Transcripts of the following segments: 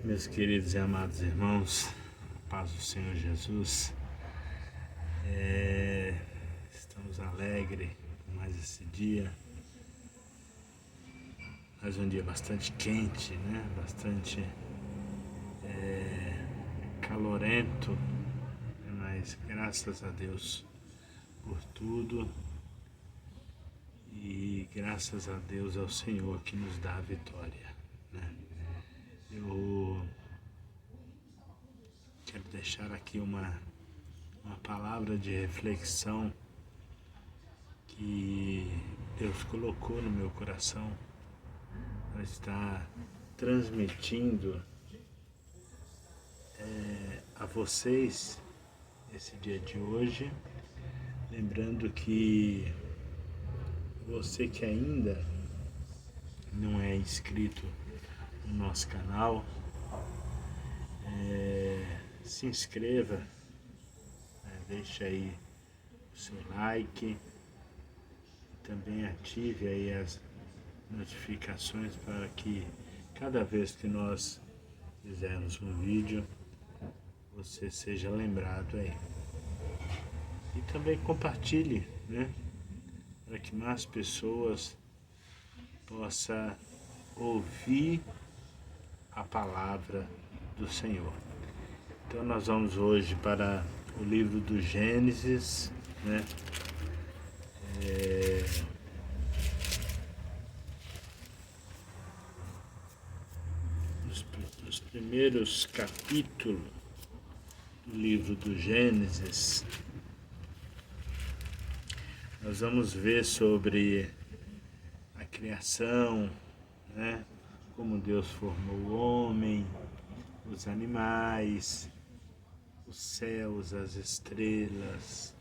Meus queridos e amados irmãos, a paz do Senhor Jesus, estamos alegres com mais esse dia, mais um dia bastante quente, né? Bastante calorento, mas graças a Deus por tudo e graças a Deus ao Senhor que nos dá a vitória, né? Eu quero deixar aqui uma palavra de reflexão que Deus colocou no meu coração para estar transmitindo a vocês esse dia de hoje, lembrando que você que ainda não é inscrito no nosso canal, se inscreva, deixe aí o seu like, também ative aí as notificações para que cada vez que nós fizermos um vídeo, você seja lembrado aí. E também compartilhe, né? Para que mais pessoas possam ouvir a palavra do Senhor. Então nós vamos hoje para o livro do Gênesis, né? Nos primeiros capítulos do livro do Gênesis, nós vamos ver sobre a criação, né? Como Deus formou o homem, os animais, os céus, as estrelas.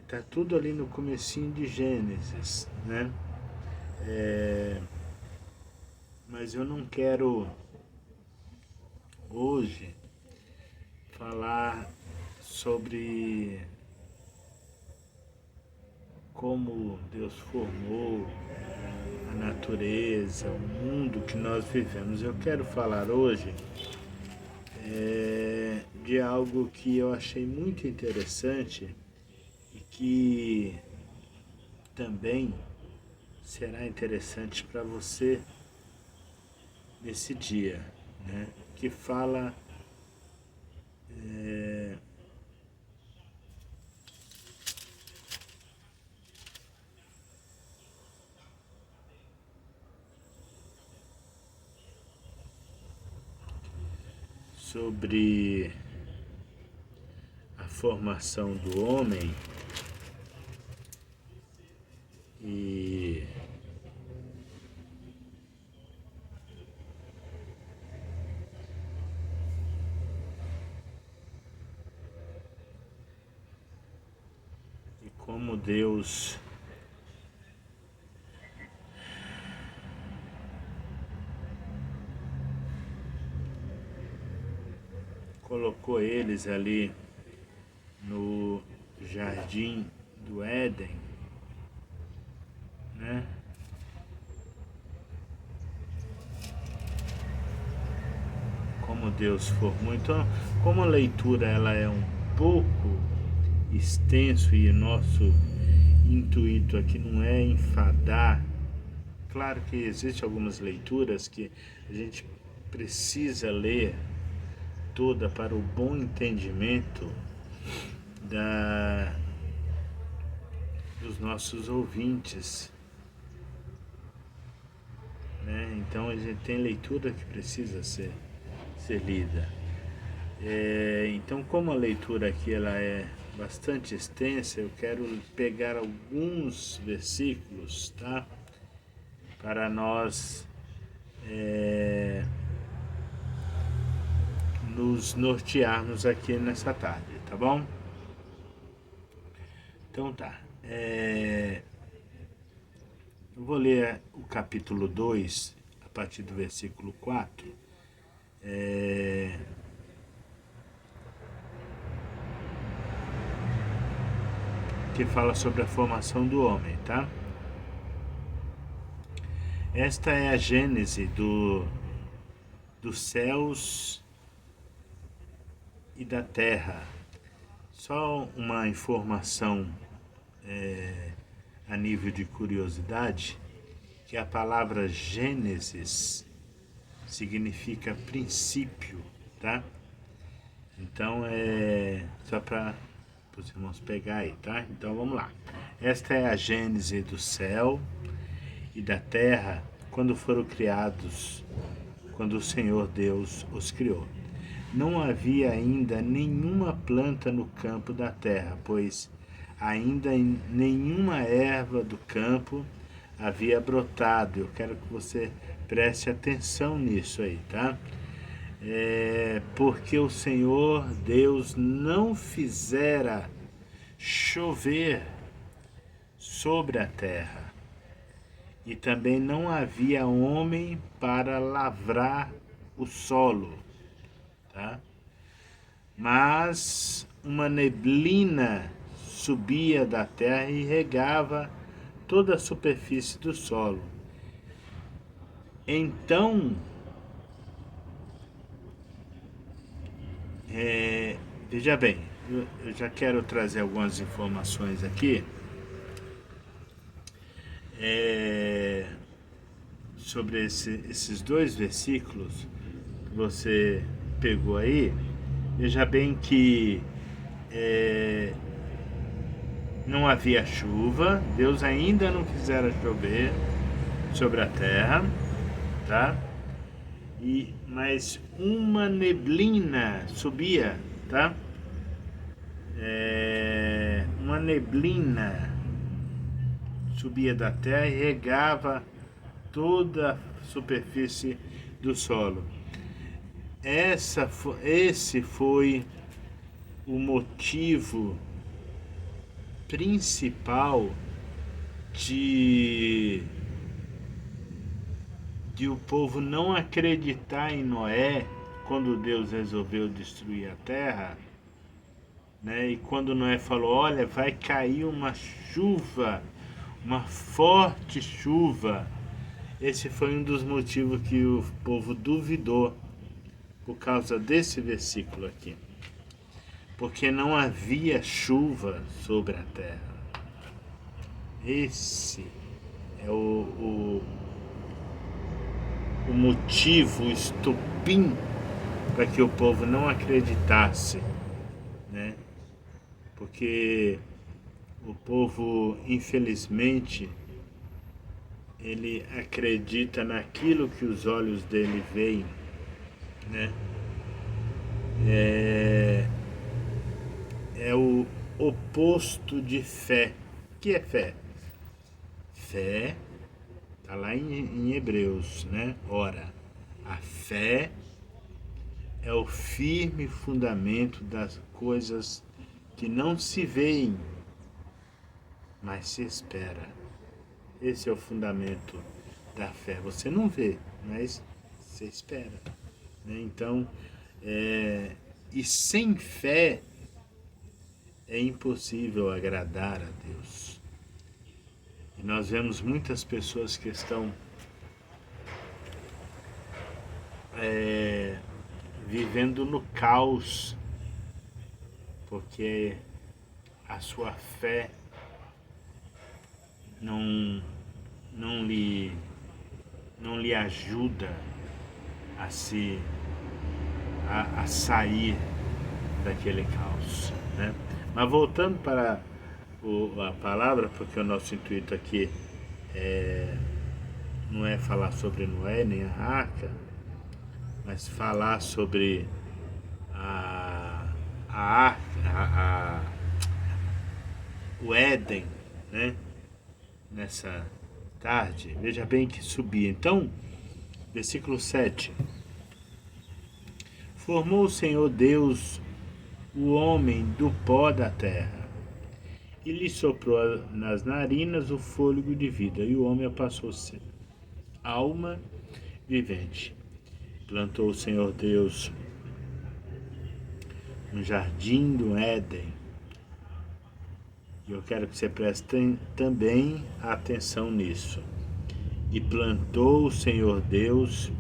Tá tudo ali no comecinho de Gênesis, né? Mas eu não quero hoje falar sobre como Deus formou a natureza, o mundo que nós vivemos. Eu quero falar hoje de algo que eu achei muito interessante e que também será interessante para você nesse dia, né? Que fala sobre a formação do homem e como Deus colocou eles ali no jardim do Éden, né? Como Deus formou. Então, como a leitura ela é um pouco extenso e nosso intuito aqui não é enfadar. Claro que existem algumas leituras que a gente precisa ler toda para o bom entendimento dos nossos ouvintes, né? Então a gente tem leitura que precisa ser lida. Então, como a leitura aqui ela é bastante extensa, eu quero pegar alguns versículos, tá? Para nós nos nortearmos aqui nessa tarde, tá bom? Então tá. Eu vou ler o capítulo 2, a partir do versículo 4. Que fala sobre a formação do homem, tá? Esta é a gênese do dos céus e da terra. Só uma informação a nível de curiosidade, que a palavra Gênesis significa princípio, tá? Então só para os irmãos pegar aí, tá? Então vamos lá. Esta é a gênese do céu e da terra quando foram criados, quando o Senhor Deus os criou. Não havia ainda nenhuma planta no campo da terra, pois ainda nenhuma erva do campo havia brotado. Eu quero que você preste atenção nisso aí, tá? Porque o Senhor Deus não fizera chover sobre a terra, e também não havia homem para lavrar o solo, tá? Mas uma neblina subia da terra e regava toda a superfície do solo. Então, veja bem, eu já quero trazer algumas informações aqui sobre esses dois versículos que você pegou aí. Veja bem que não havia chuva, Deus ainda não fizera chover sobre a terra, tá? Mas uma neblina subia, tá? Uma neblina subia da terra e regava toda a superfície do solo. Esse foi o motivo principal de o povo não acreditar em Noé quando Deus resolveu destruir a terra, né? E quando Noé falou, olha, vai cair uma chuva, uma forte chuva, esse foi um dos motivos que o povo duvidou, por causa desse versículo aqui. Porque não havia chuva sobre a terra. Esse é o motivo, o estopim para que o povo não acreditasse, né? Porque o povo, infelizmente, ele acredita naquilo que os olhos dele veem, né? É o oposto de fé. O que é fé? Fé está lá em Hebreus, né? Ora, a fé é o firme fundamento das coisas que não se veem, mas se espera. Esse é o fundamento da fé. Você não vê, mas você espera, né? Então, e sem fé é impossível agradar a Deus. E nós vemos muitas pessoas que estão vivendo no caos, porque a sua fé não lhe ajuda a sair daquele caos, né? Mas voltando para a palavra, porque o nosso intuito aqui não é falar sobre Noé nem a arca, mas falar sobre o Éden, né? Nessa tarde, veja bem que subia. Então, versículo 7. Formou o Senhor Deus o homem do pó da terra, e lhe soprou nas narinas o fôlego de vida, e o homem passou-se alma vivente. Plantou o Senhor Deus um jardim do Éden, e eu quero que você preste também atenção nisso. E plantou o Senhor Deus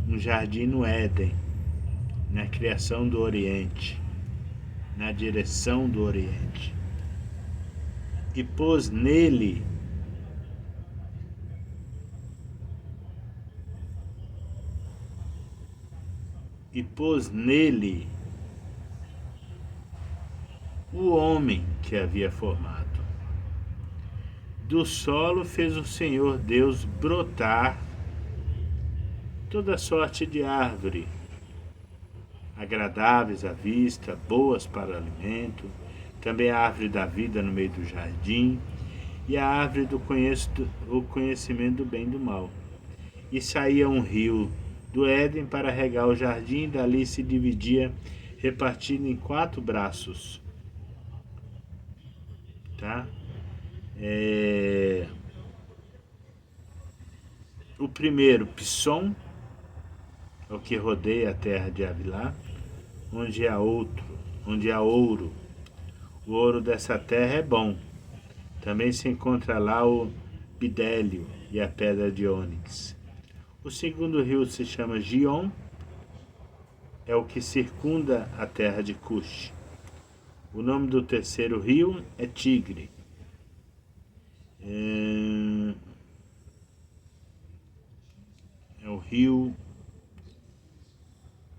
um jardim no Éden, na criação do Oriente, na direção do Oriente, e pôs nele o homem que havia formado. Do solo fez o Senhor Deus brotar toda sorte de árvore, agradáveis à vista, boas para alimento, também a árvore da vida no meio do jardim, e a árvore do conhecimento do bem e do mal. E saía um rio do Éden para regar o jardim, e dali se dividia, repartido em 4 braços. Tá? O primeiro, Pissom, é o que rodeia a terra de Avilá, onde há ouro. O ouro dessa terra é bom. Também se encontra lá o bidélio e a pedra de ônix. O segundo rio se chama Gion, é o que circunda a terra de Cush. O nome do terceiro rio é Tigre. É o rio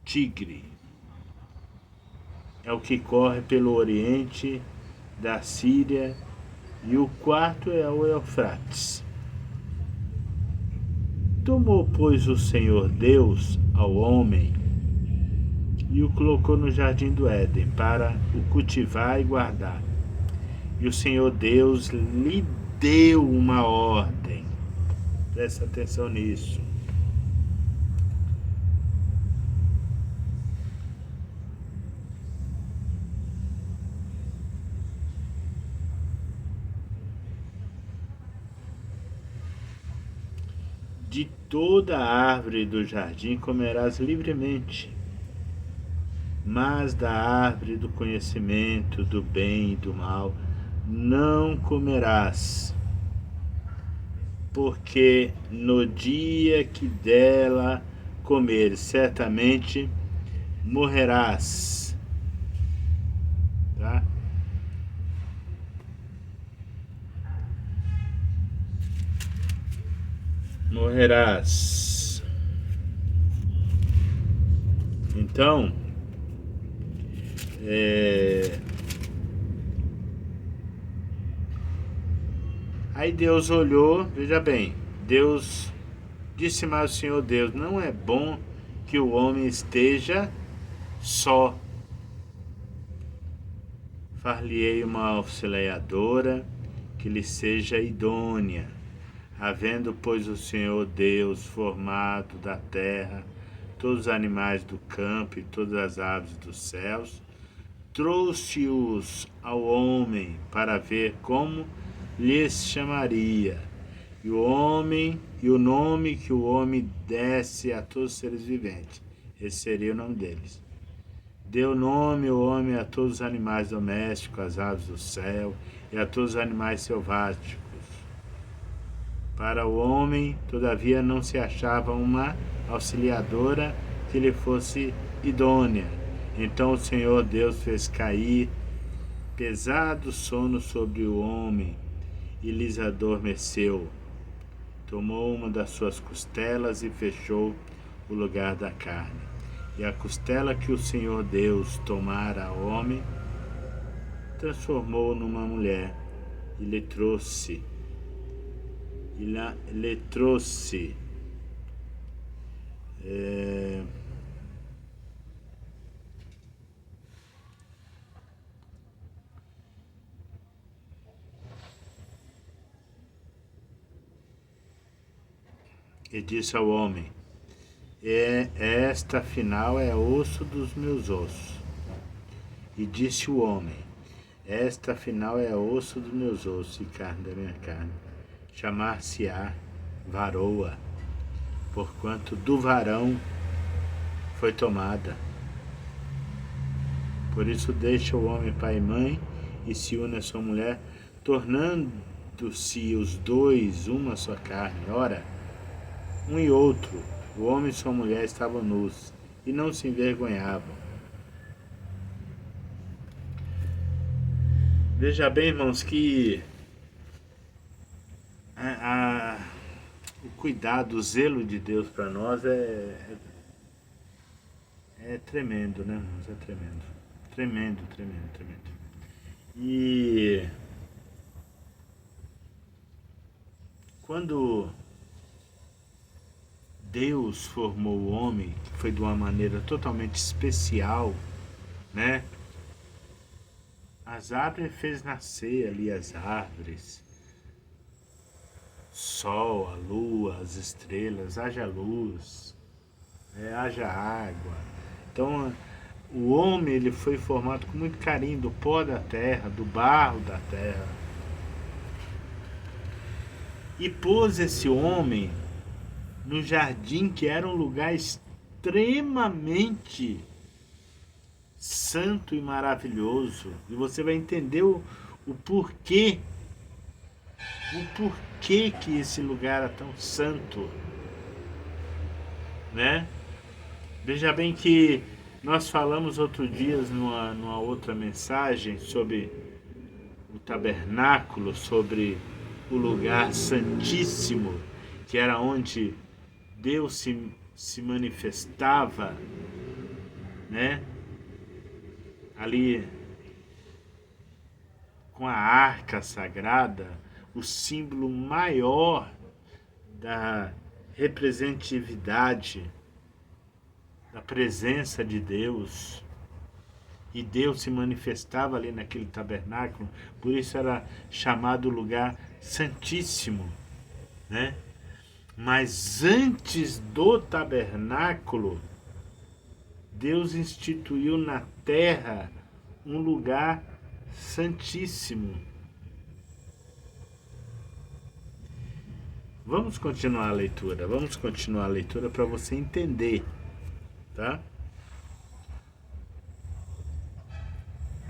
Tigre. É o que corre pelo oriente da Síria. E o quarto é o Eufrates. Tomou, pois, o Senhor Deus ao homem e o colocou no jardim do Éden para o cultivar e guardar. E o Senhor Deus lhe deu uma ordem. Presta atenção nisso. De toda a árvore do jardim comerás livremente, mas da árvore do conhecimento do bem e do mal não comerás, porque no dia que dela comeres, certamente morrerás. Tá? Morrerás. Então, aí Deus olhou, veja bem, Deus disse mais ao Senhor Deus, não é bom que o homem esteja só. Far-lhe-ei uma auxiliadora que lhe seja idônea. Havendo, pois, o Senhor Deus formado da terra todos os animais do campo e todas as aves dos céus, trouxe-os ao homem para ver como lhes chamaria. E o nome que o homem desse a todos os seres viventes. Esse seria o nome deles. Deu nome o homem a todos os animais domésticos, às aves do céu e a todos os animais selváticos. Para o homem, todavia, não se achava uma auxiliadora que lhe fosse idônea. Então o Senhor Deus fez cair pesado sono sobre o homem e lhes adormeceu. Tomou uma das suas costelas e fechou o lugar da carne. E a costela que o Senhor Deus tomara ao homem, transformou numa mulher e lhe trouxe. E disse ao homem, esta afinal é osso dos meus ossos. E disse o homem, esta afinal é osso dos meus ossos e carne da minha carne. Chamar-se-á varoa, porquanto do varão foi tomada. Por isso deixa o homem pai e mãe e se une à sua mulher, tornando-se os dois uma só carne. Ora, um e outro, O homem e sua mulher estavam nus e não se envergonhavam. Veja bem, irmãos, que o cuidado, o zelo de Deus para nós é tremendo, né, irmãos? É tremendo. Tremendo, tremendo, tremendo. E quando Deus formou o homem, que foi de uma maneira totalmente especial, né? As árvores fez nascer ali as árvores, sol, a lua, as estrelas, haja luz, haja água. Então o homem ele foi formado com muito carinho do pó da terra, do barro da terra. E pôs esse homem no jardim que era um lugar extremamente santo e maravilhoso. E você vai entender o porquê que esse lugar era tão santo, né? Veja bem que nós falamos outro dia numa outra mensagem sobre o tabernáculo, sobre o lugar santíssimo, que era onde Deus se manifestava, né? Ali com a arca sagrada, o símbolo maior da representatividade da presença de Deus. E Deus se manifestava ali naquele tabernáculo, por isso era chamado lugar santíssimo, né? Mas antes do tabernáculo, Deus instituiu na terra um lugar santíssimo. Vamos continuar a leitura para você entender, tá?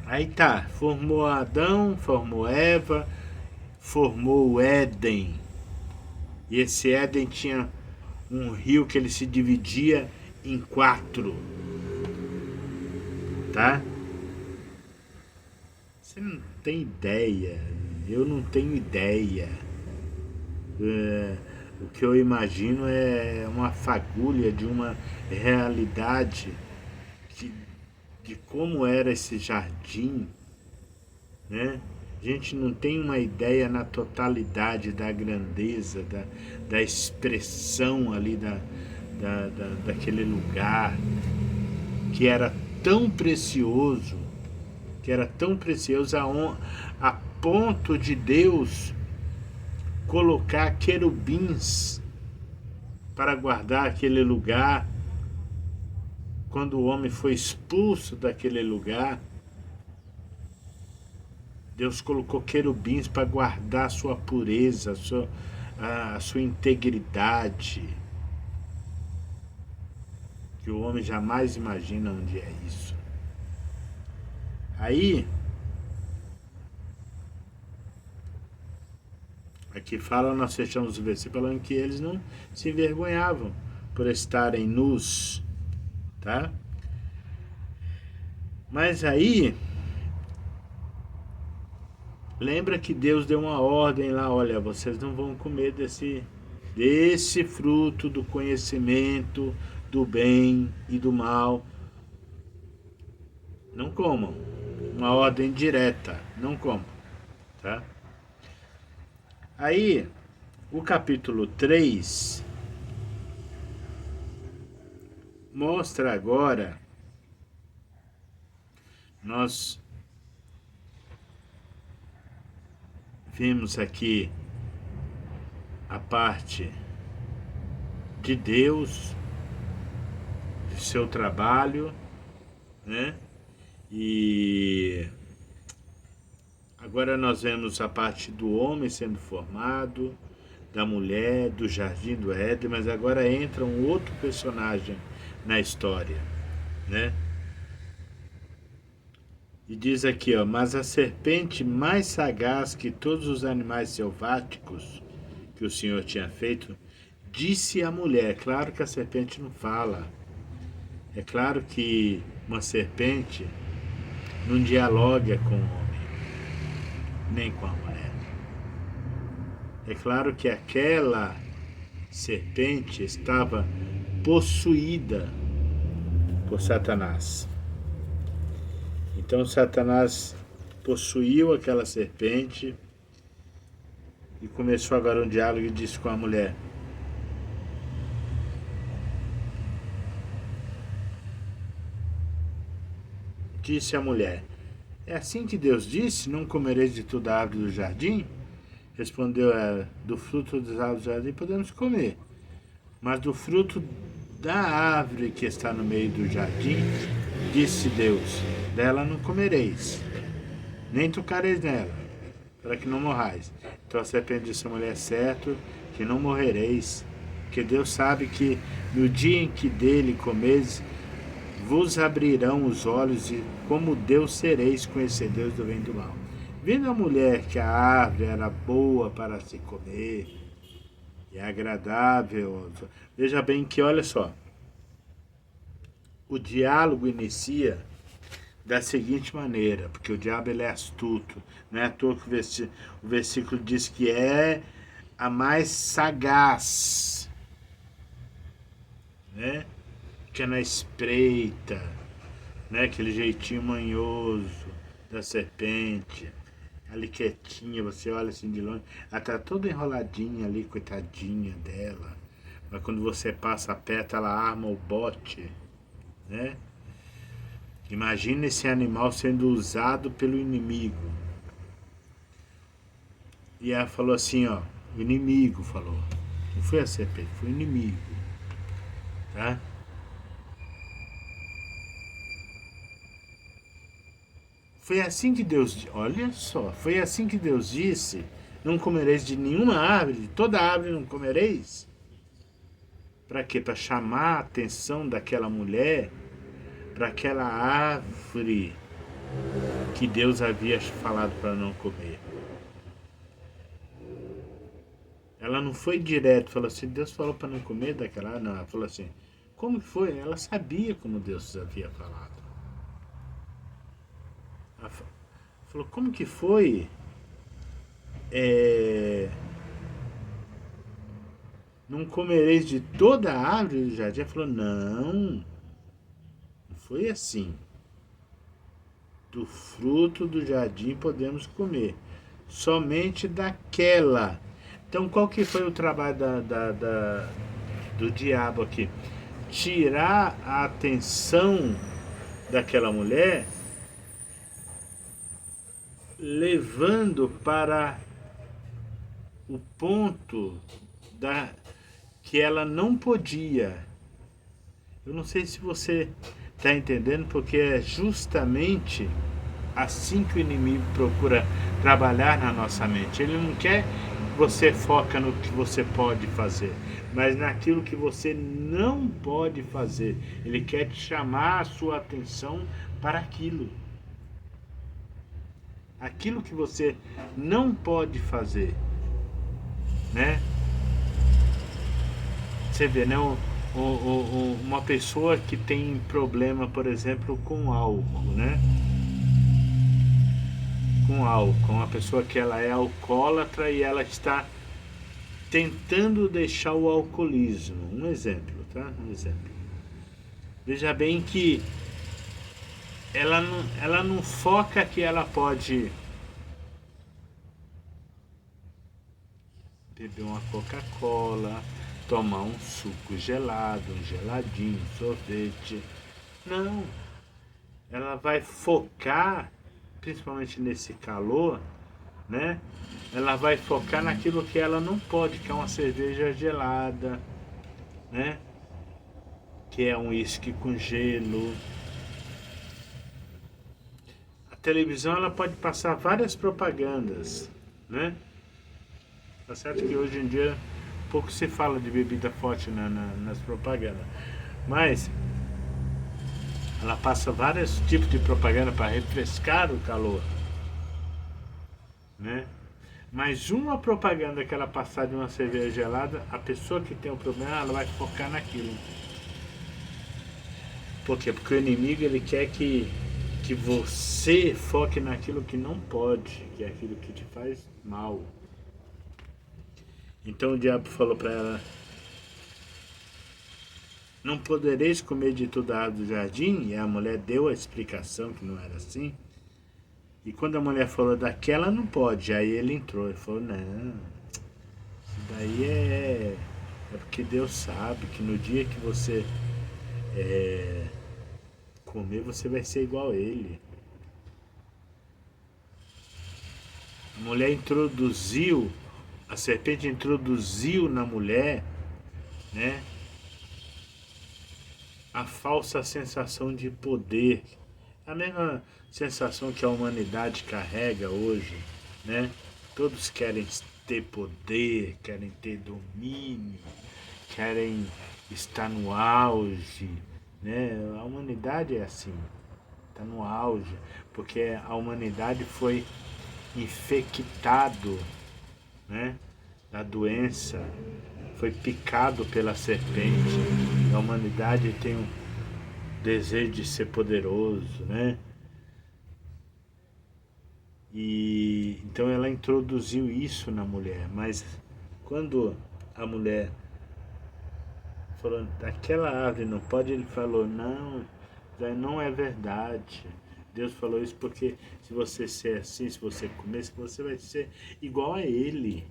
Aí tá, formou Adão, formou Eva, formou o Éden. E esse Éden tinha um rio que ele se dividia em 4. Tá? Você não tem ideia, eu não tenho ideia. O que eu imagino é uma fagulha de uma realidade de como era esse jardim, né? A gente não tem uma ideia na totalidade da grandeza, da expressão ali daquele lugar que era tão precioso, a ponto de Deus colocar querubins para guardar aquele lugar. Quando o homem foi expulso daquele lugar, Deus colocou querubins para guardar a sua pureza, a sua integridade. Que o homem jamais imagina onde é isso. Aí, aqui fala, nós fechamos o versículo falando que eles não se envergonhavam por estarem nus, tá? Mas aí, lembra que Deus deu uma ordem lá, olha, vocês não vão comer desse fruto do conhecimento do bem e do mal. Não comam. Uma ordem direta, não comam, tá? Aí, o capítulo 3 mostra agora, nós vimos aqui a parte de Deus, de seu trabalho, né? E agora nós vemos a parte do homem sendo formado, da mulher, do jardim do Éden, mas agora entra um outro personagem na história, né? E diz aqui, ó, mas a serpente mais sagaz que todos os animais selváticos que o Senhor tinha feito, Disse a mulher. Claro que a serpente não fala. É claro que uma serpente não dialoga com o homem, nem com a mulher. É claro que aquela serpente estava possuída por Satanás. Então Satanás possuiu aquela serpente e começou agora um diálogo e disse com a mulher: disse a mulher, é assim que Deus disse, não comereis de toda a árvore do jardim? Respondeu ela, do fruto das árvores do jardim podemos comer, mas do fruto da árvore que está no meio do jardim, disse Deus, dela não comereis, nem tocareis nela, para que não morrais. Então a serpente disse à mulher, certo que não morrereis, porque Deus sabe que no dia em que dele comeis, vos abrirão os olhos e como Deus sereis conhecedores do bem e do mal. Vendo a mulher que a árvore era boa para se comer e agradável, veja bem que, olha só, o diálogo inicia da seguinte maneira, porque o diabo ele é astuto, não é à toa que o versículo diz que é a mais sagaz, né? Que é na espreita, né? Aquele jeitinho manhoso da serpente, ali quietinha, você olha assim de longe, ela tá toda enroladinha ali, coitadinha dela, mas quando você passa perto ela arma o bote, né? Imagina esse animal sendo usado pelo inimigo. E ela falou assim, ó, o inimigo falou, não foi a serpente, foi o inimigo, tá? Foi assim que Deus, olha só, foi assim que Deus disse, não comereis de nenhuma árvore, de toda árvore não comereis. Para quê? Para chamar a atenção daquela mulher para aquela árvore que Deus havia falado para não comer. Ela não foi direto, falou assim, Deus falou para não comer daquela árvore, não, ela falou assim, como que foi? Ela sabia como Deus havia falado. Ela falou, como que foi? Não comereis de toda a árvore do jardim? Ela falou, não foi assim. Do fruto do jardim podemos comer, somente daquela. Então qual que foi o trabalho do diabo aqui? Tirar a atenção daquela mulher, levando para o ponto que ela não podia. Eu não sei se você está entendendo, porque é justamente assim que o inimigo procura trabalhar na nossa mente. Ele não quer que você foca no que você pode fazer, mas naquilo que você não pode fazer. Ele quer te chamar a sua atenção para aquilo. Aquilo que você não pode fazer, né? Você vê, né? Uma pessoa que tem problema, por exemplo, com álcool, né? Com álcool, uma pessoa que ela é alcoólatra e ela está tentando deixar o alcoolismo. Um exemplo, tá? Um exemplo. Veja bem que ela não foca que ela pode beber uma Coca-Cola, tomar um suco gelado, um geladinho, um sorvete. Não. Ela vai focar, principalmente nesse calor, né? Ela vai focar naquilo que ela não pode, que é uma cerveja gelada, né? Que é um uísque com gelo. A televisão ela pode passar várias propagandas, né? Tá certo que hoje em dia pouco se fala de bebida forte nas propagandas, mas ela passa vários tipos de propaganda para refrescar o calor, né? Mas uma propaganda que ela passar de uma cerveja gelada, a pessoa que tem o problema, ela vai focar naquilo. Por quê? Porque o inimigo ele quer que você foque naquilo que não pode, que é aquilo que te faz mal. Então o diabo falou para ela: não podereis comer de toda a árvore do jardim? E a mulher deu a explicação que não era assim. E quando a mulher falou daquela não pode, aí ele entrou e falou: não, isso daí é porque Deus sabe que no dia que você comer, você vai ser igual a ele. A mulher introduziu, a serpente introduziu na mulher, né, a falsa sensação de poder. A mesma sensação que a humanidade carrega hoje, né? Todos querem ter poder, querem ter domínio, querem estar no auge, né? A humanidade é assim, está no auge, porque a humanidade foi infectado, né, da doença, foi picado pela serpente. A humanidade tem um desejo de ser poderoso, né? E então ela introduziu isso na mulher, mas quando a mulher falou daquela árvore não pode, ele falou não, não é verdade. Deus falou isso porque se você ser assim, se você comer, você vai ser igual a ele.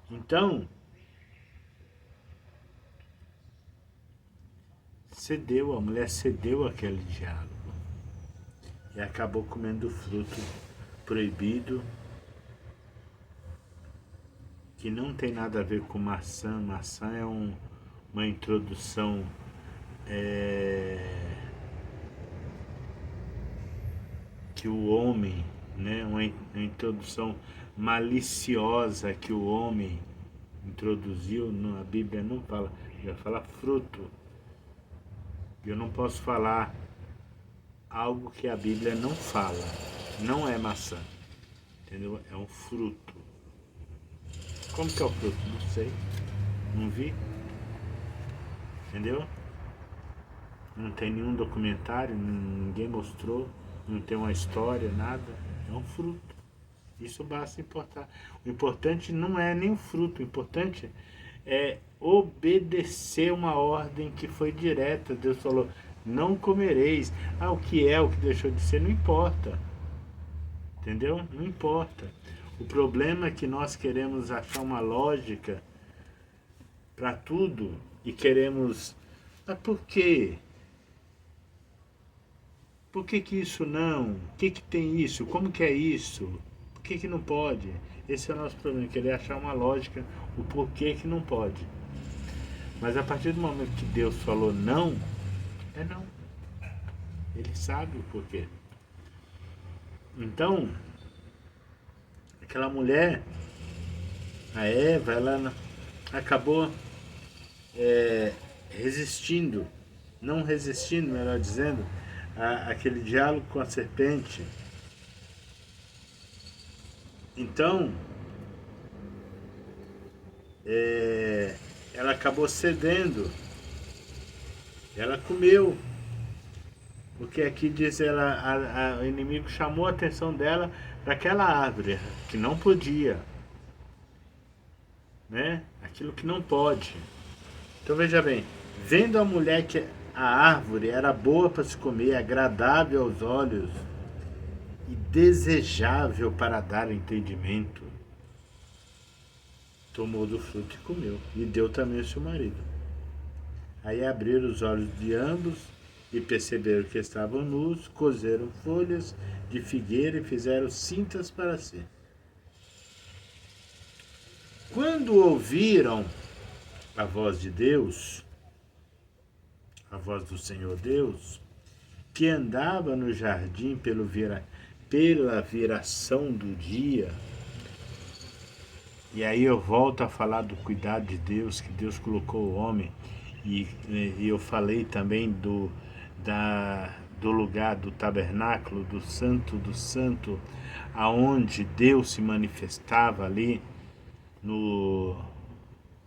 Então, cedeu, a mulher cedeu aquele diálogo e acabou comendo o fruto proibido, que não tem nada a ver com maçã. Maçã é uma introdução que o homem, né, uma introdução maliciosa que o homem introduziu. A Bíblia não fala, já fala fruto. Eu não posso falar algo que a Bíblia não fala. Não é maçã, entendeu? É um fruto. Como que é o fruto? Não sei, não vi, entendeu? Não tem nenhum documentário, ninguém mostrou, não tem uma história, nada. É um fruto. Isso basta importar. O importante não é nem o fruto, o importante é obedecer uma ordem que foi direta. Deus falou: não comereis. O que é, o que deixou de ser, não importa. Entendeu? Não importa. O problema é que nós queremos achar uma lógica para tudo e queremos. Mas por quê? Por que que isso não? O que que tem isso? Como que é isso? Por que que não pode? Esse é o nosso problema, querer achar uma lógica, o porquê que não pode. Mas a partir do momento que Deus falou não, é não. Ele sabe o porquê. Então, aquela mulher, a Eva, ela acabou resistindo, não resistindo, melhor dizendo, aquele diálogo com a serpente. Então, ela acabou cedendo, ela comeu, porque aqui diz ela, o inimigo chamou a atenção dela para aquela árvore que não podia, né? Aquilo que não pode. Então veja bem, vendo a mulher que a árvore era boa para se comer, agradável aos olhos e desejável para dar entendimento, tomou do fruto e comeu, e deu também ao seu marido. Aí abriram os olhos de ambos e perceberam que estavam nus, cozeram folhas de figueira e fizeram cintas para si. Quando ouviram a voz de Deus, a voz do Senhor Deus, que andava no jardim pela viração do dia. E aí eu volto a falar do cuidado de Deus, que Deus colocou o homem, e eu falei também do lugar do tabernáculo, do santo, aonde Deus se manifestava ali,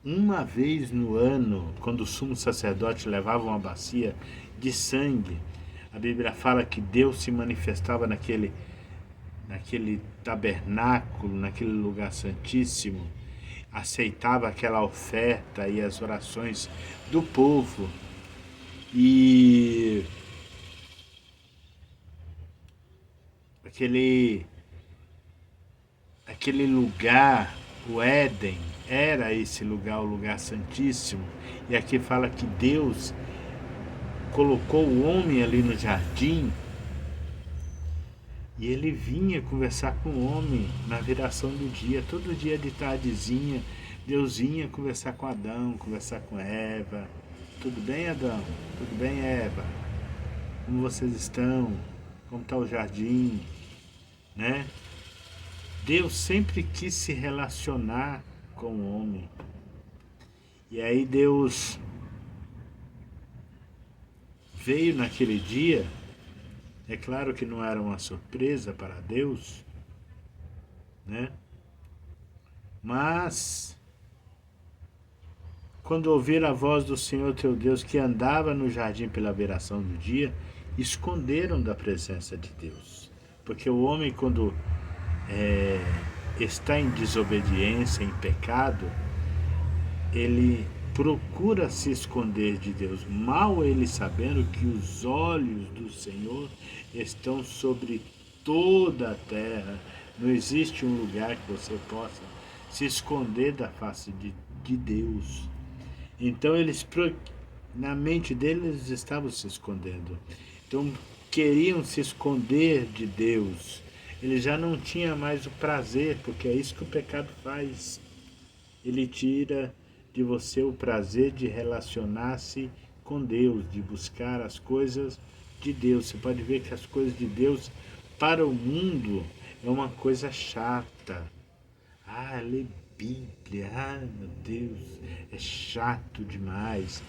uma vez no ano, quando o sumo sacerdote levava uma bacia de sangue, a Bíblia fala que Deus se manifestava naquele tabernáculo, naquele lugar santíssimo, aceitava aquela oferta e as orações do povo. E aquele lugar, o Éden, era esse lugar, o lugar santíssimo. E aqui fala que Deus colocou o homem ali no jardim e ele vinha conversar com o homem na viração do dia. Todo dia de tardezinha, Deus vinha conversar com Adão, conversar com Eva. Tudo bem, Adão? Tudo bem, Eva? Como vocês estão? Como está o jardim? Né? Deus sempre quis se relacionar com o homem. E aí Deus veio naquele dia. É claro que não era uma surpresa para Deus, né? Mas quando ouvir a voz do Senhor teu Deus que andava no jardim pela viração do dia, esconderam da presença de Deus. Porque o homem, quando está em desobediência, em pecado, ele procura se esconder de Deus, mal ele sabendo que os olhos do Senhor estão sobre toda a terra. Não existe um lugar que você possa se esconder da face de Deus. Então na mente deles estavam se escondendo. Então queriam se esconder de Deus. Ele já não tinha mais o prazer, porque é isso que o pecado faz. Ele tira de você o prazer de relacionar-se com Deus, de buscar as coisas de Deus. Você pode ver que as coisas de Deus para o mundo é uma coisa chata. Ler Bíblia, meu Deus, é chato demais.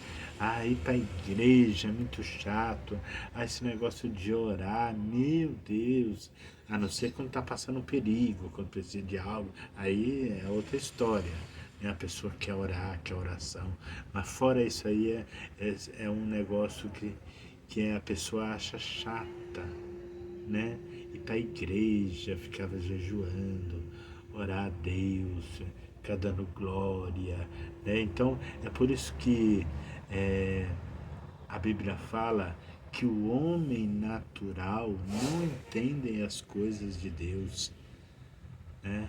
Ir para a igreja é muito chato. Esse negócio de orar, meu Deus. A não ser quando está passando perigo, quando precisa de algo, aí é outra história. A pessoa quer orar, quer oração. Mas fora isso aí é um negócio que a pessoa acha chata, né? Ir para a igreja, ficava jejuando, orar a Deus, ficar dando glória, né? Então é por isso que a Bíblia fala que o homem natural não entende as coisas de Deus, né?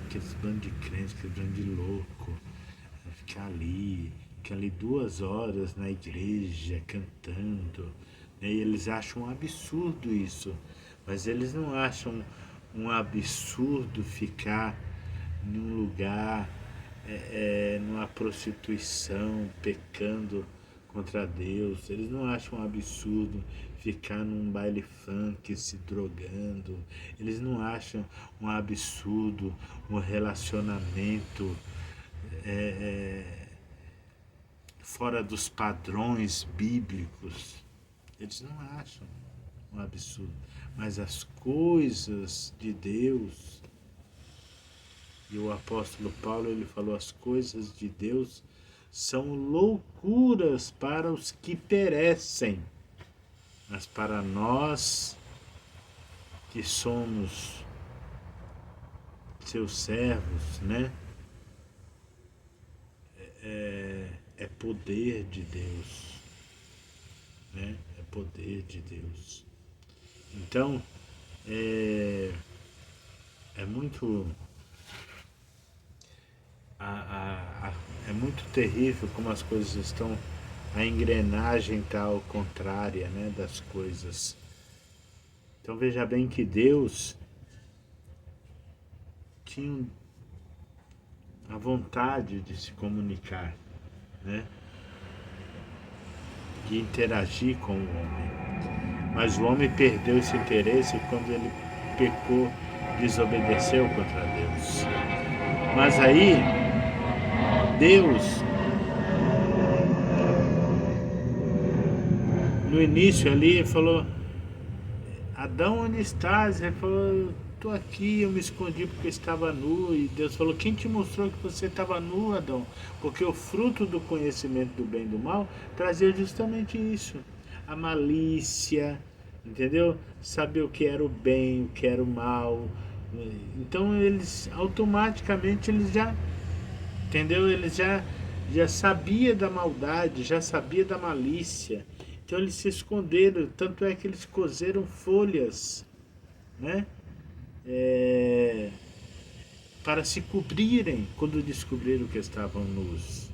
Aqueles bandos de crentes, aqueles bandos de louco, ficar ali 2 horas na igreja cantando, né? E eles acham um absurdo isso, mas eles não acham um absurdo ficar num lugar, numa prostituição, pecando contra Deus. Eles não acham um absurdo ficar num baile funk se drogando. Eles não acham um absurdo um relacionamento fora dos padrões bíblicos. Eles não acham um absurdo. Mas as coisas de Deus, e o apóstolo Paulo ele falou, as coisas de Deus são loucuras para os que perecem, mas para nós que somos seus servos, né? É poder de Deus, né? É poder de Deus. Então é muito é muito terrível como as coisas estão. A engrenagem está ao contrário, né, das coisas. Então veja bem que Deus tinha a vontade de se comunicar, né, de interagir com o homem. Mas o homem perdeu esse interesse quando ele pecou, desobedeceu contra Deus. Mas aí Deus, no no início ali, ele falou, Adão, onde estás? Ele falou, estou aqui, eu me escondi porque estava nu. E Deus falou, quem te mostrou que você estava nu, Adão? Porque o fruto do conhecimento do bem e do mal trazia justamente isso. A malícia, entendeu? Saber o que era o bem, o que era o mal. Então eles, automaticamente, eles já, entendeu? Eles já sabia da maldade, já sabia da malícia. Então eles se esconderam, tanto é que eles cozeram folhas, né? É, para se cobrirem quando descobriram que estavam nus.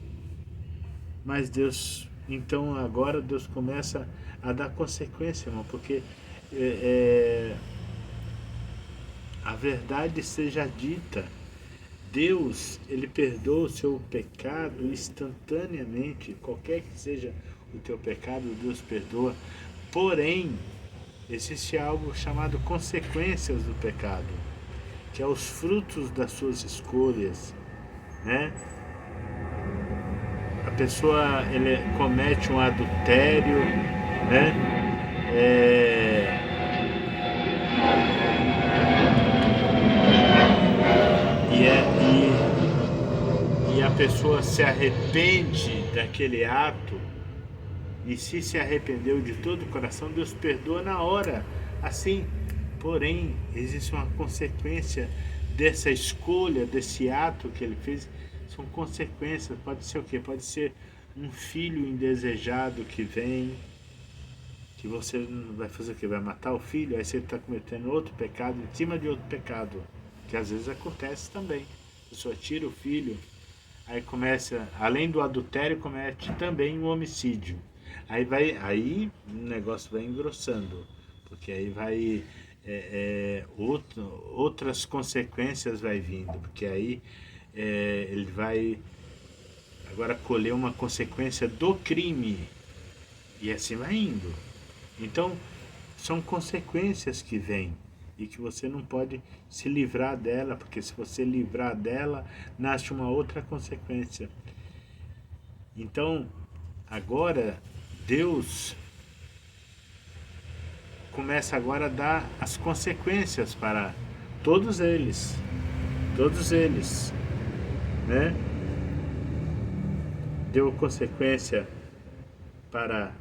Mas Deus, então agora Deus começa a dar consequência, irmão, porque é, a verdade seja dita. Deus, ele perdoa o seu pecado instantaneamente, qualquer que seja o teu pecado, Deus perdoa. Porém, existe algo chamado consequências do pecado, que é os frutos das suas escolhas, né? A pessoa ele comete um adultério, né? É, e, e a pessoa se arrepende daquele ato, e se arrependeu de todo o coração, Deus perdoa na hora, assim. Porém, existe uma consequência dessa escolha, desse ato que ele fez. São consequências, pode ser o quê? Pode ser um filho indesejado que vem, que você vai fazer o quê? Vai matar o filho, aí você está cometendo outro pecado em cima de outro pecado, que às vezes acontece também. A pessoa tira o filho, aí começa, além do adultério, comete também um homicídio. Aí o negócio vai engrossando, porque aí vai outras consequências vai vindo, porque aí ele vai agora colher uma consequência do crime e assim vai indo. Então são consequências que vêm e que você não pode se livrar dela, porque se você livrar dela, nasce uma outra consequência. Então, agora Deus começa agora a dar as consequências para todos eles, né? Deu consequência para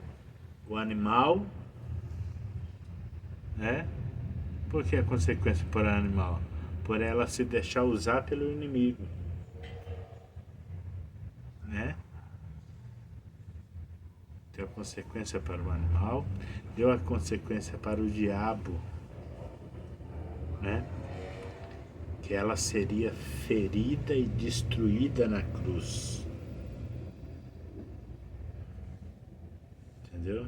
o animal, né? Por que a consequência para o animal? Por ela se deixar usar pelo inimigo, né? Deu a consequência para o animal, deu a consequência para o diabo, né? Que ela seria ferida e destruída na cruz. Entendeu?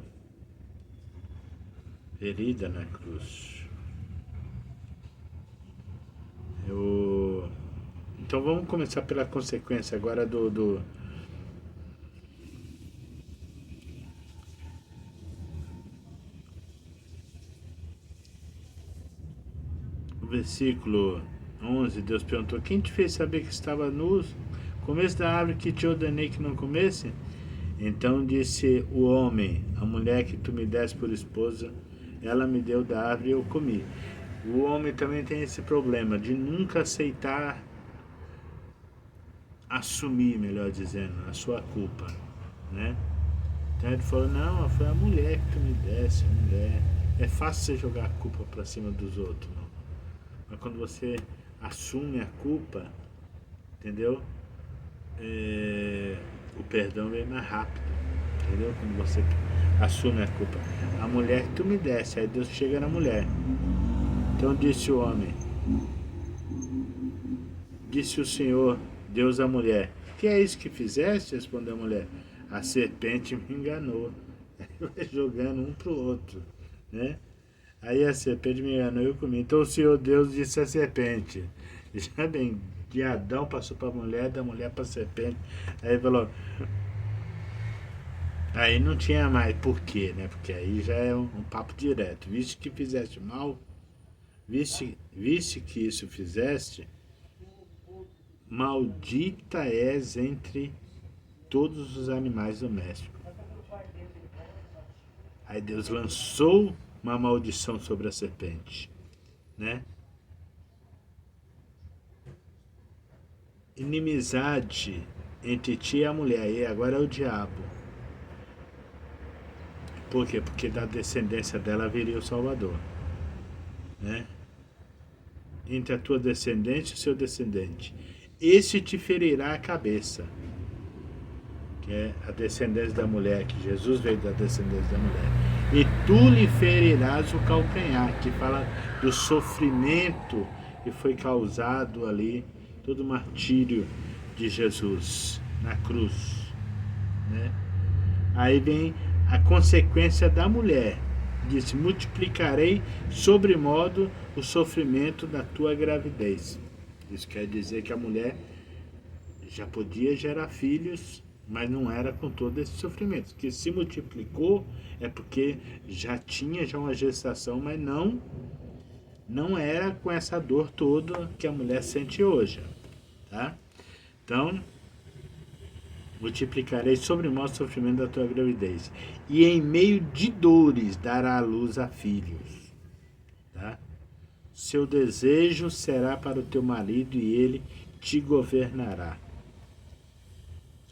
Ferida na cruz. Então vamos começar pela consequência agora do versículo 11. Deus perguntou, quem te fez saber que estava nu? Começo da árvore que te ordenei que não comesse? Então disse o homem, a mulher que tu me deste por esposa, ela me deu da árvore e eu comi. O homem também tem esse problema de nunca aceitar, assumir, melhor dizendo, a sua culpa, né? Então ele falou, não, foi a mulher que tu me desse, a mulher. É fácil você jogar a culpa para cima dos outros, não. Mas quando você assume a culpa, entendeu? O perdão vem mais rápido, entendeu? Quando você assume a culpa. A mulher que tu me desse, aí Deus chega na mulher. Então disse o homem, disse o Senhor, Deus à mulher, que é isso que fizeste? Respondeu a mulher, a serpente me enganou. Vai jogando um pro outro, né? Aí a serpente me enganou e eu comi. Então o Senhor Deus disse à serpente, já bem, de Adão passou para a mulher, da mulher para a serpente. Aí falou, aí não tinha mais porquê, né? Porque aí já é um papo direto. Viste que fizeste mal, viste que isso fizeste, maldita és entre todos os animais domésticos. Aí Deus lançou uma maldição sobre a serpente, né? Inimizade entre ti e a mulher, e agora é o diabo. Por quê? Porque da descendência dela viria o Salvador, né? Entre a tua descendência e o seu descendente. Esse te ferirá a cabeça, que é a descendência da mulher, que Jesus veio da descendência da mulher. E tu lhe ferirás o calcanhar, que fala do sofrimento que foi causado ali, todo o martírio de Jesus na cruz, né? Aí vem a consequência da mulher. Diz: multiplicarei sobremodo o sofrimento da tua gravidez. Isso quer dizer que a mulher já podia gerar filhos, mas não era com todo esse sofrimento. Que se multiplicou é porque já tinha uma gestação, mas não era com essa dor toda que a mulher sente hoje, tá? Então, multiplicarei sobremodo o sofrimento da tua gravidez, e em meio de dores dará a luz a filhos, tá? Seu desejo será para o teu marido e ele te governará.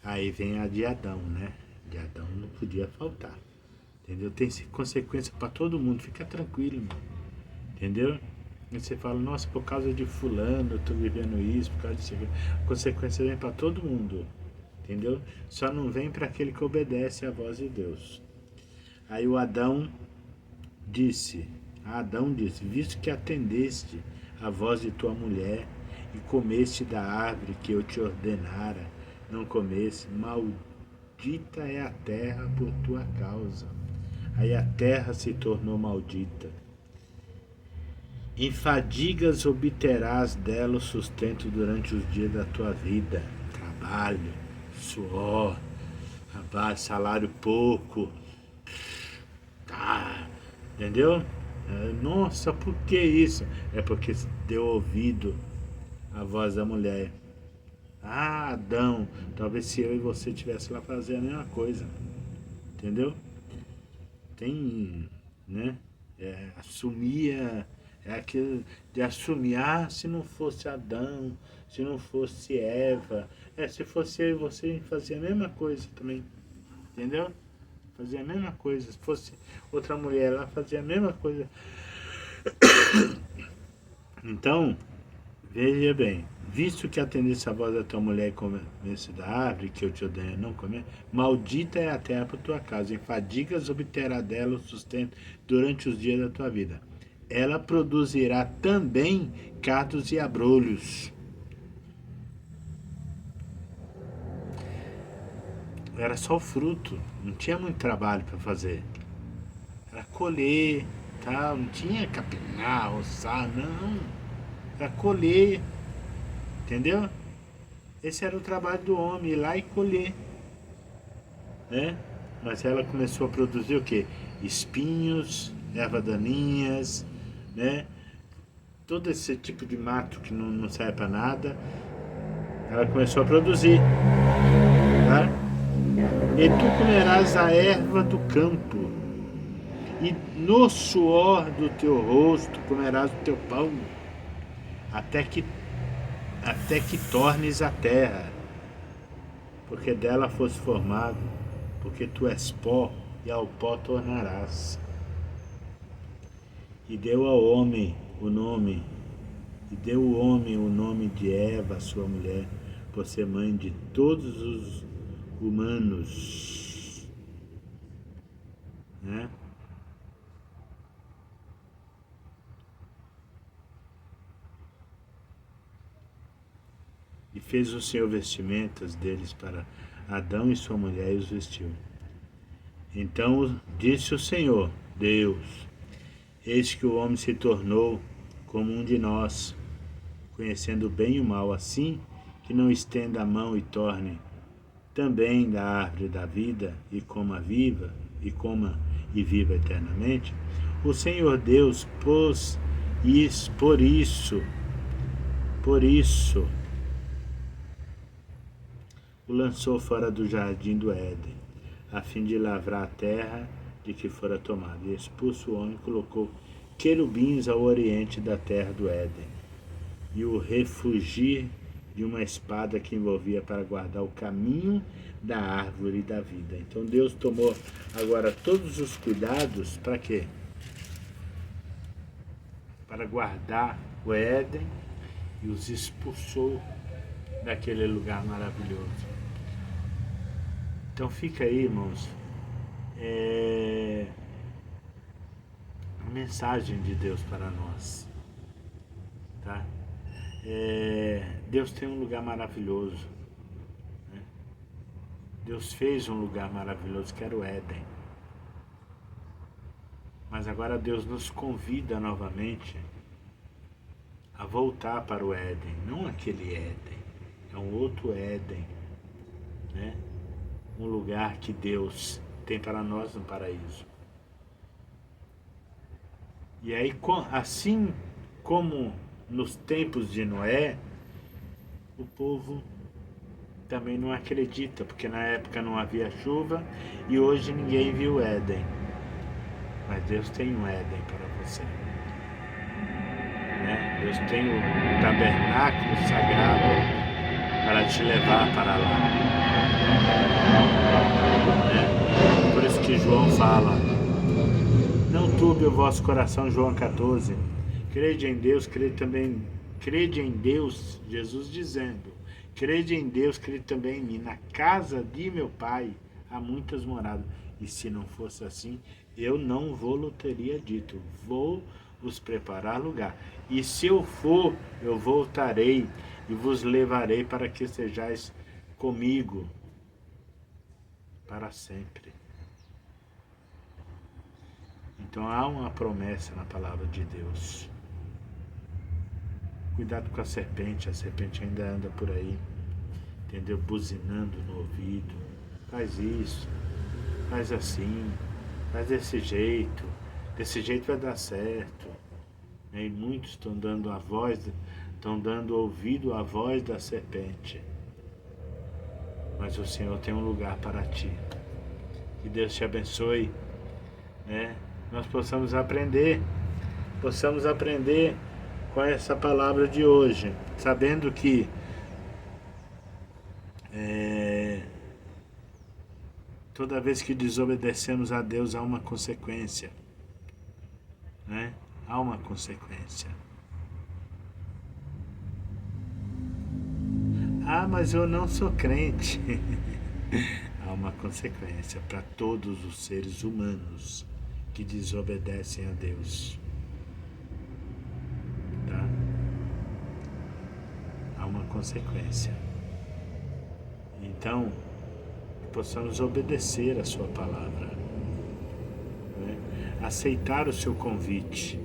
Aí vem a de Adão, né? De Adão não podia faltar, entendeu? Tem consequência para todo mundo, fica tranquilo, irmão. Entendeu? E você fala: nossa, por causa de fulano eu tô vivendo isso, por causa disso. A consequência vem para todo mundo, entendeu? Só não vem para aquele que obedece à voz de Deus. Aí o Adão disse, visto que atendeste à voz de tua mulher e comeste da árvore que eu te ordenara, não comesse, maldita é a terra por tua causa. Aí a terra se tornou maldita. Em fadigas obterás dela o sustento durante os dias da tua vida. Trabalho, suor, trabalho, salário pouco. Tá, entendeu? Nossa, por que isso? É porque deu ouvido à voz da mulher. Ah, Adão, talvez se eu e você estivesse lá fazendo a mesma coisa. Entendeu? Tem, né? Assumia, é aquilo de assumir: se não fosse Adão, se não fosse Eva, se fosse eu e você, fazia a mesma coisa também, entendeu? Fazia a mesma coisa, se fosse outra mulher lá, fazia a mesma coisa. Então, veja bem, visto que atendesse a voz da tua mulher e comesse da árvore que eu te ordenei não comer, maldita é a terra por tua casa, em fadigas obterá dela o sustento durante os dias da tua vida. Ela produzirá também cardos e abrolhos. Era só o fruto, não tinha muito trabalho para fazer. Era colher, tal, não tinha capinar, roçar, não. Era colher, entendeu? Esse era o trabalho do homem, ir lá e colher, né? Mas ela começou a produzir o quê? Espinhos, ervas daninhas, né? Todo esse tipo de mato que não serve para nada, ela começou a produzir, tá? E tu comerás a erva do campo, e no suor do teu rosto comerás o teu pão, até que tornes a terra, porque dela foste formado, porque tu és pó, e ao pó tornarás. E deu ao homem o nome, de Eva, sua mulher, por ser mãe de todos os humanos, né? E fez o Senhor vestimentas deles para Adão e sua mulher e os vestiu. Então disse o Senhor, Deus: eis que o homem se tornou como um de nós, conhecendo o bem e o mal, assim que não estenda a mão e torne também da árvore da vida e coma e viva eternamente. O Senhor Deus por isso o lançou fora do jardim do Éden, a fim de lavrar a terra de que fora tomado. E expulso o homem, colocou querubins ao oriente da terra do Éden, e o refugir de uma espada que envolvia para guardar o caminho da árvore da vida. Então Deus tomou agora todos os cuidados para quê? Para guardar o Éden, e os expulsou daquele lugar maravilhoso. Então fica aí, irmãos, a mensagem de Deus para nós, tá? Deus tem um lugar maravilhoso, né? Deus fez um lugar maravilhoso que era o Éden, mas agora Deus nos convida novamente a voltar para o Éden, não aquele Éden, é um outro Éden, né? Um lugar que Deus tem para nós no paraíso. E aí, assim como nos tempos de Noé, o povo também não acredita, porque na época não havia chuva e hoje ninguém viu Éden. Mas Deus tem um Éden para você, né? Deus tem o tabernáculo sagrado para te levar para lá, né? Por isso que João fala: não turbe o vosso coração, João 14. Crede em Deus, crede em Deus, Jesus dizendo, crede em Deus, crede também em mim. Na casa de meu Pai há muitas moradas. E se não fosse assim, eu não vou teria dito, vou vos preparar lugar. E se eu for, eu voltarei e vos levarei para que sejais comigo para sempre. Então há uma promessa na palavra de Deus. Cuidado com a serpente ainda anda por aí, entendeu? Buzinando no ouvido. Faz isso, faz assim, faz desse jeito vai dar certo. E muitos estão dando ouvido à voz da serpente. Mas o Senhor tem um lugar para ti. Que Deus te abençoe, né? Nós possamos aprender com essa palavra de hoje, sabendo que toda vez que desobedecemos a Deus há uma consequência, né? Há uma consequência. Ah, mas eu não sou crente. Há uma consequência para todos os seres humanos que desobedecem a Deus. Tá? Há uma consequência. Então, possamos obedecer a sua palavra, né? Aceitar o seu convite.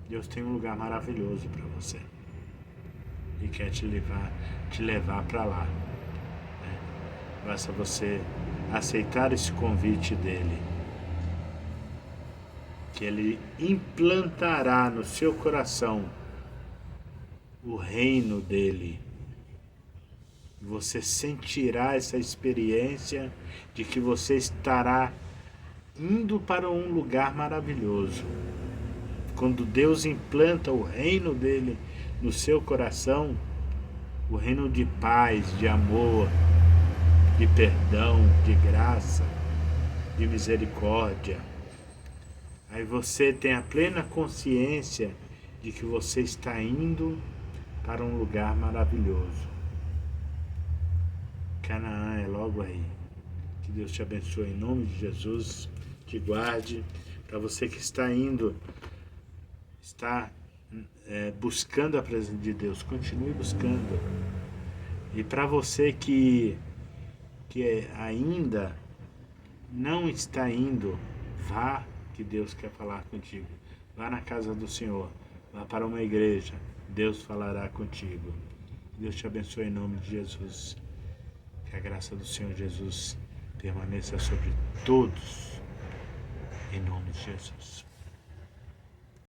Deus tem um lugar maravilhoso para você e quer te levar para lá, né? Basta você aceitar esse convite dele, que ele implantará no seu coração o reino dele. Você sentirá essa experiência de que você estará indo para um lugar maravilhoso. Quando Deus implanta o reino dele no seu coração, o reino de paz, de amor, de perdão, de graça, de misericórdia. Aí você tem a plena consciência de que você está indo para um lugar maravilhoso. Canaã é logo aí. Que Deus te abençoe em nome de Jesus, te guarde. Para você que está indo, está buscando a presença de Deus, continue buscando. E para você que ainda não está indo, vá, que Deus quer falar contigo. Vá na casa do Senhor, vá para uma igreja, Deus falará contigo. Deus te abençoe em nome de Jesus. Que a graça do Senhor Jesus permaneça sobre todos, em nome de Jesus.